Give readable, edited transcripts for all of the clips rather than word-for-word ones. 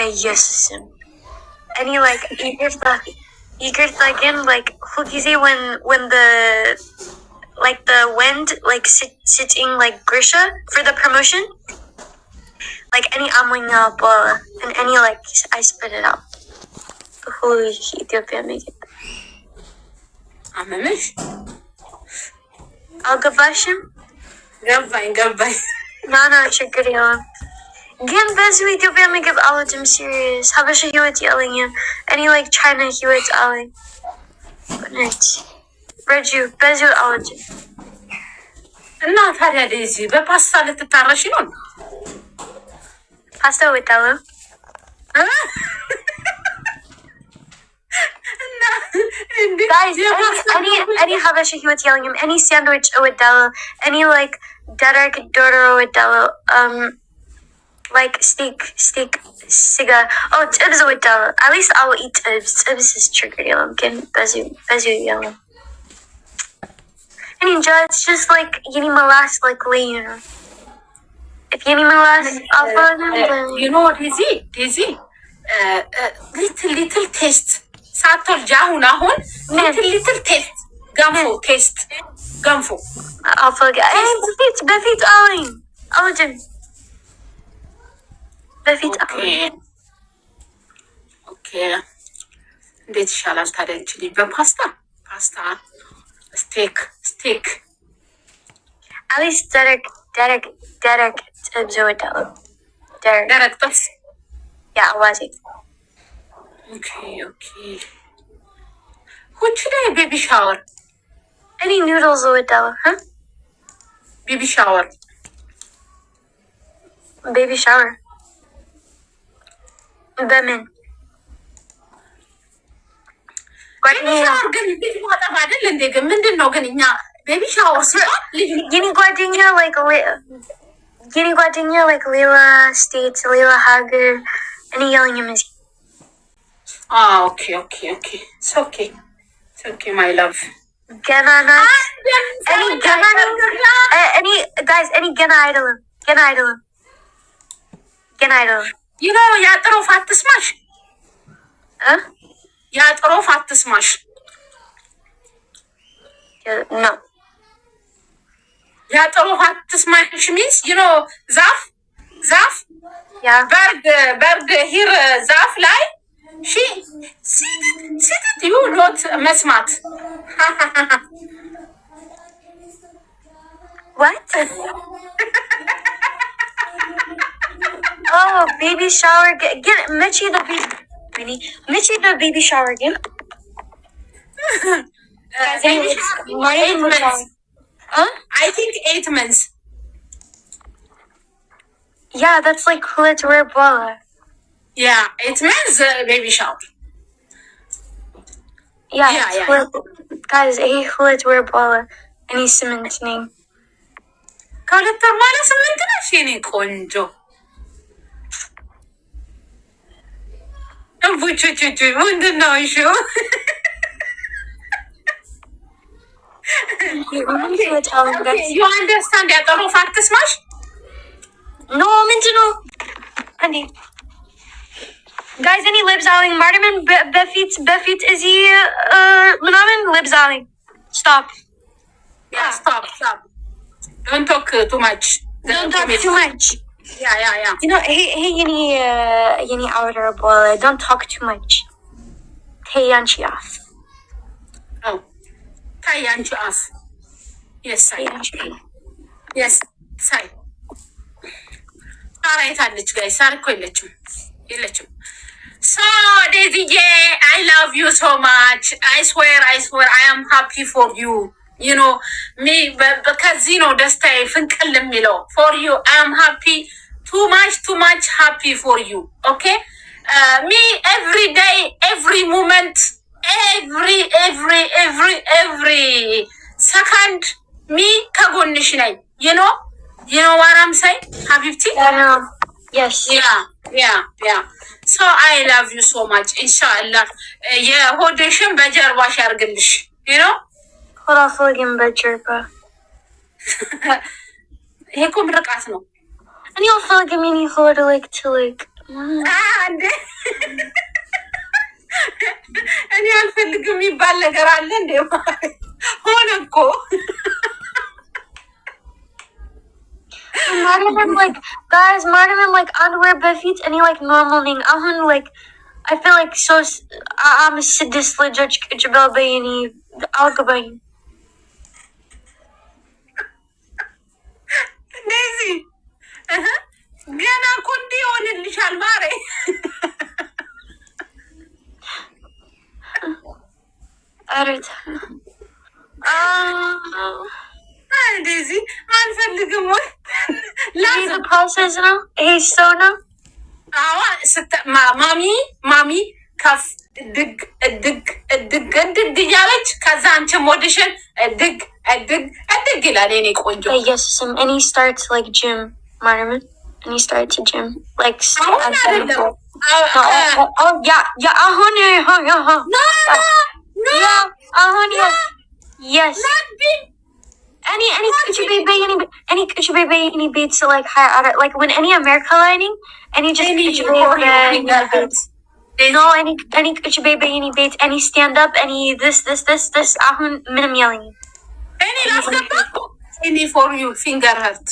በኢየሱስም እኔ like ይቅርታ ግን like ሁልጊዜ when the wind like sitting like Grisha for the promotion like any ammonia ball and any like I spit it out the whole Ethiopia make it አመመሽ አልገባሽም ገባኝ no ችግር የለም ግን በዚሁ ኢትዮጵያ ምግብ አልወድም serious ሀበሻ ህይወት የለኝም እኔ like China ህይወት አለኝ ረጁ በዚሁ አልወድም እና ታዲያ ዴዚ በፓስታ ልትታረሽ ነው ፓስታ እወዳለሁ እና guys እኔ ሀበሻ ህይወት የለኝም እኔ ሳንድዊች እወዳለሁ እኔ like ደረቅ ዶሮ እወዳለሁ like steak ስጋ ጥብስ እወዳለሁ at least I will eat ጥብስ is ችግር የለም ግን በዚሁ የለም እኔ እንጃ it's just like የኔ ምላስ like way you know if የኔ ምላስ አልፈለግም you know ዴዚ little taste ሳትወልጂ አሁን little taste ገንፎ አልፈለግም በፊት አለኝ አልወድም በፊት ኦኬ እንዴት ይሻላል ታዲያ እንጂ በፓስታ ስቴክ at least ደረቅ ጥብስ እወዳለሁ ደረቅ ጥብስ አዋዜ ኦኬ which day baby shower እኔ ኑድልስ እወዳለሁ baby shower በምን ቤቢ ሻወር ግን ልጅ ማጠብ አይደል እንዴ? ግን ምንድን ነው ግን እኛ ቤቢ ሻወር ሲሆን የኔ ጓደኛ like ሌላ ስቴት ሌላ ሀገር እኔ የለኝም እዚህ ኦኬ my love ገና ናት እኔ ገና አይደለም you know ያጥሮፍ አትስማሽ no ያጥሮፍ አትስማሽ means you know ዛፍ በርድ ሂር ዛፍ ላይ ሲት you not መስማት what oh baby shower get Mitchie the baby shower again I think 8 months yeah that's like hulet wear bola yeah 8 months baby shower yeah. Guys hulet wear bola any cement name ከሁለት ወር በኋላ 8 ነሽ የኔ ቆንጆ ምንድን ነው እሺ you understand ያጠሮፍ አትስማሽ no ምንድን ነው እንዴ guys any lips aling Martiman በፊት እዚህ ምናምን lips aling stop don't talk too much yeah you know hey yeni outer bola don't talk too much hey yanchi off ታያንቺ አፍ yes ሳይ አራይታለች ጋይስ ሳርኮ የለችም so ዴዚዬ I love you so much I swear I am happy for you you know me ከዚህ ነው ደስታዬ ፍንቅል የሚለው for you I am happy too much happy for you okay me every day every moment every second me ከጎንሽ ነኝ you know what I'm saying ሀቢብቲ yes yeah so I love you so much inshallah የሆድሽን በጀርባሽ ያርግልሽ you know ሆራፎግን በጀርባ ይሄ እኮ ምርቃት ነው እኔ አልፈልግም የኔ ሆድ like አንዴ እኔ አልፈልግም የሚባል ነገር አለ እንዴ? ሆነ እኮ ማርያምን like guys ማርያምን like underwear በፊት እኔ like normal ነኝ አሁን like I feel like so I'm ስድስት ልጆች ቁጭ ብለው በይኔ አልገባኝም እንደዚህ ገና እኮ እንዲህ ይሆንልሻል ማሬ አረት እንደዚህ አልፈልግም ወይ ይሄ ፕሮሰስ ነው ይሄ ሰው ነው አዋ ማሚ ከፍ ድግ ድግ ድግ ድግ እያለች ከዛ አንቺ ሞዲሽን ድግ ድግ ድግ ይላል የኔ ቆንጆ ኢየሱስም እኔ ስታርት like gym ማርያምን እኔ ስታርት gym like አሁን አሁን yes any kuch baby any beats like high like when any America lining any just no any kuch baby any beats any stand up any this ahun minimum yelling any last up any for you finger hurt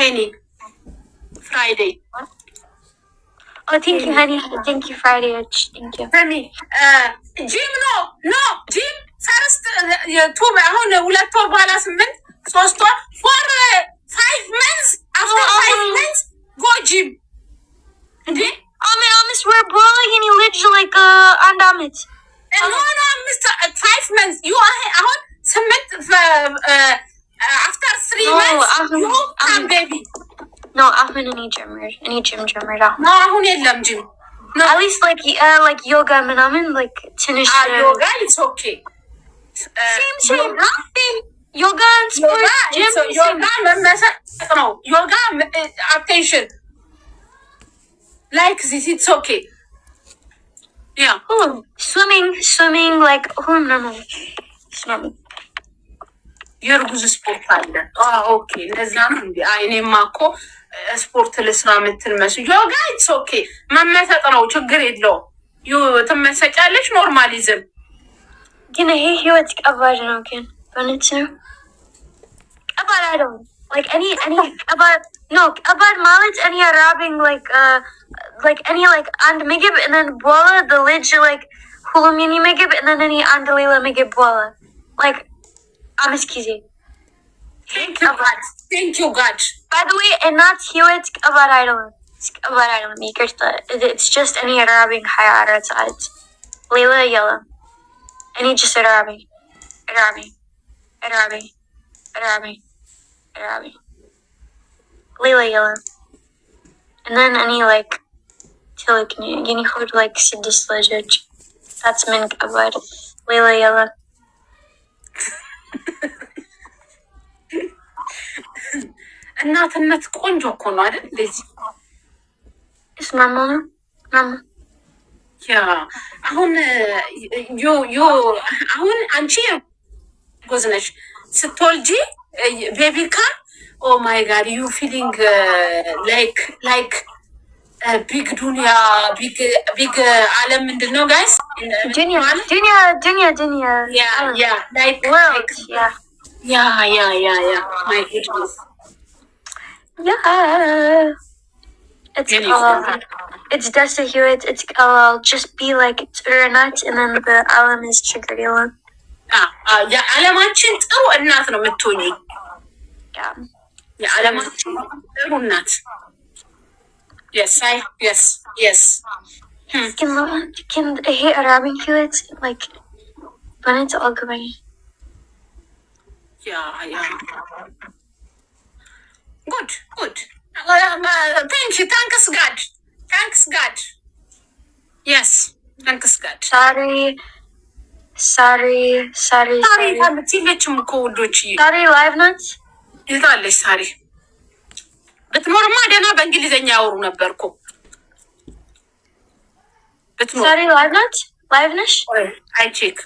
any Friday oh thank you honey thank you Friday thank you honey gym no gym first two አሁን 2 ወር በኋላ 8 3 ወር for 5 months after 5 months go gym እንዴ አመት we're brawling and you literally like አንድ አመት no 5 months you አሁን 8 after 3 months you come baby no አሁን እኔ ጀምር አሁን የለም gym no at least like yoga ምናምን like ትንሽ yoga it's okay same nothing yoga and sports gym yoga መመሰጥ ነው yoga attention like this it's okay yeah swimming like normal swimming የርጉዝ ስፖርት አለ ኦኬ ለዛ ነው እንዴ እኔማ እኮ ስፖርት ልስራ የምትል መስሎ ዮጋ ኢትስ ኦኬ መመሰጥ ነው ችግር የለው ትመሰጫለሽ ኖርማሊዝም ግን ይሄ ህይወት ቀባድ ነው ግን በእውነት ነው ቀባድ አይደለም like any ቀባድ ማለት any robbing like any like አንድ ምግብ and then በኋላ the ልጅ like ሁሉም የኔ ምግብ and then any አንድ ሌላ ምግብ በኋላ like አምስት ጊዜ thank you God by the way እናት ህይወት ቀባድ አይደለም ይቅርታ it's just any robbing ሀያአራት ሰዓት ሌላ የለም እኔ just robbing ሌላ የለም and then any like ትልቅ የኔ ሆድ like ስድስት ልጆች that's ምን ቀባድ ሌላ የለም እናትነት ቆንጆ እኮ ነው አይደል እንደዚህ እስማማ ነው ያ አሁን አሁን አንቺ ጎዝነሽ ስትወልጂ ቤቢ ካር ኦ ማይ ጋድ ዩ ፊሊንግ ላይክ ቢግ ዱንያ ቢግ ዓለም ምንድን ነው ጋይስ ዱንያ ያ ላይክ ያ ማይ ጉድነስ it's just a hewitt it's just be like ጥሩናት and then the ዓለም is ችግር የለም የዓለማችን ጥሩ እናት ነው የምትሆኚ የዓለማችን ጥሩ እናት yes can ይሄ አራቢን ህይወት like በእውነት አልገባኝ ያ good thank you thanks God yes thanks God sorry የለችም እኮ ውዶች ሳሪ ላይቭ ናት ይዛለች ሳሪ ብትኖርማ ደህና በእንግሊዘኛ ያወሩ ነበር እኮ ብትኖር ሳሪ ላይቭ ነሽ አይ ቼክ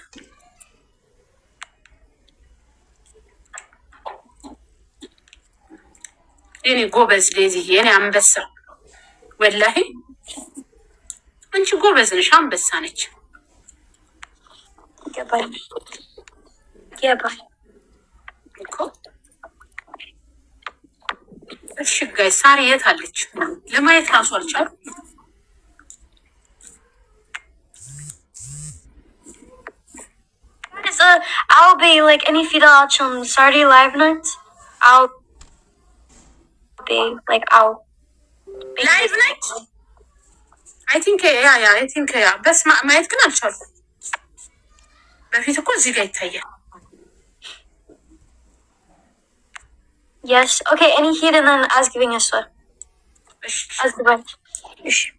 የኔ ጎበዝ ሌዚ የኔ አንበሳ ወላሂ አንቺ ጎበዝ ነሽ፣ አንበሳ ነች። ገባኝ ገባኝ እኮ እሺ ጋይ ሳሪ የት አለች? ለማየት ራሱ አልቻልኩም። I'll be like any fetal on Saturday live nights. I'll be like I'll be ላይቭ ናይት አይ ቲንክ ያ በስ ማየት ግን አልቻልኩም። በፊት እኮ እዚህ ጋር ይታያል። Yes. Okay. Any heat and then I was giving us one. As the bunch.